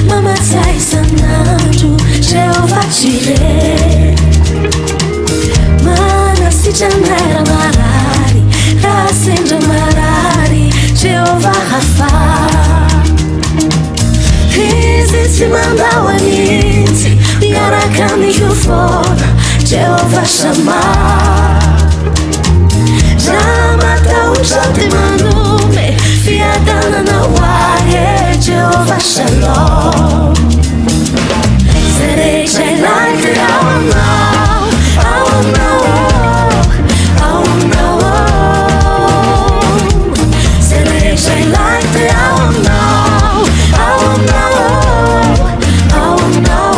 mamatsy isan'andro Jehovah Jireh manasitranaira marary raha sendra marary Jehovah Rafa izy tsy mandao anitsy miaraka miofona Jehovah Shammah raha matahotra dia manome fiadanana ho ahy Jehovah Shalom zay rehetra ilaiko dia ao aminao ao aminao zay rehetra ilaiko dia ao aminao ao aminao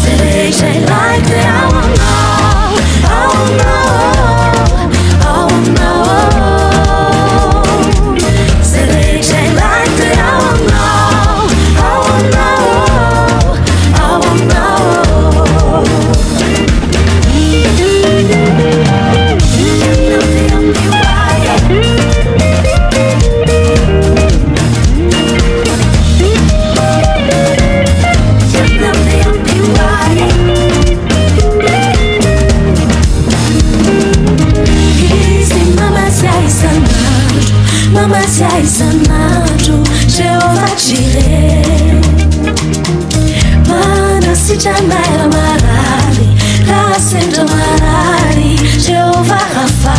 zay rehetra ilaiko dia ao aminao ao aminao zay rehetra ilaiko dia ao aminao ao aminao mamatsy isan'andro Jehovah Jireh manasitranaira marary raha sendra marary Jehovah Rafa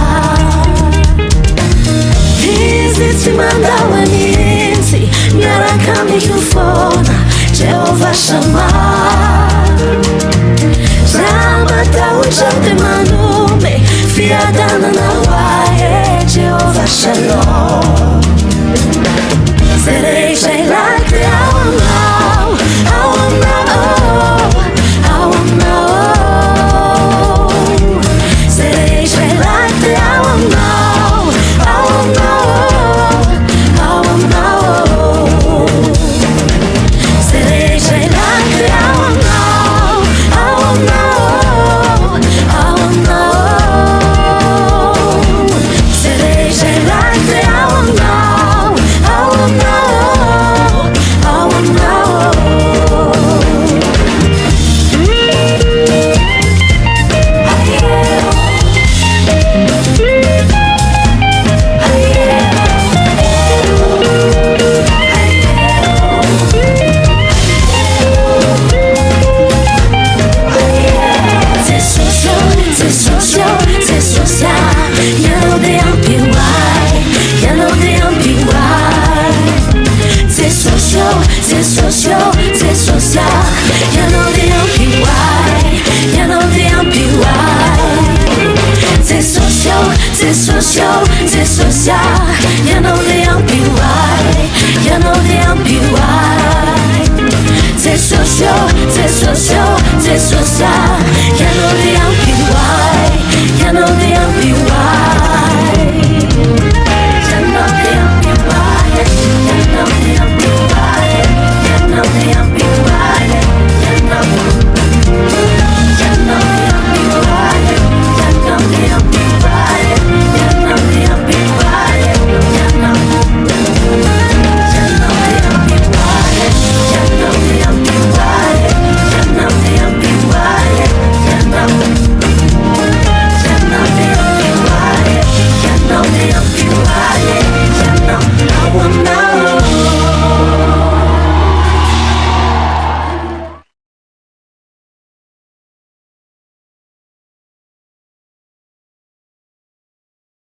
izy tsy mandao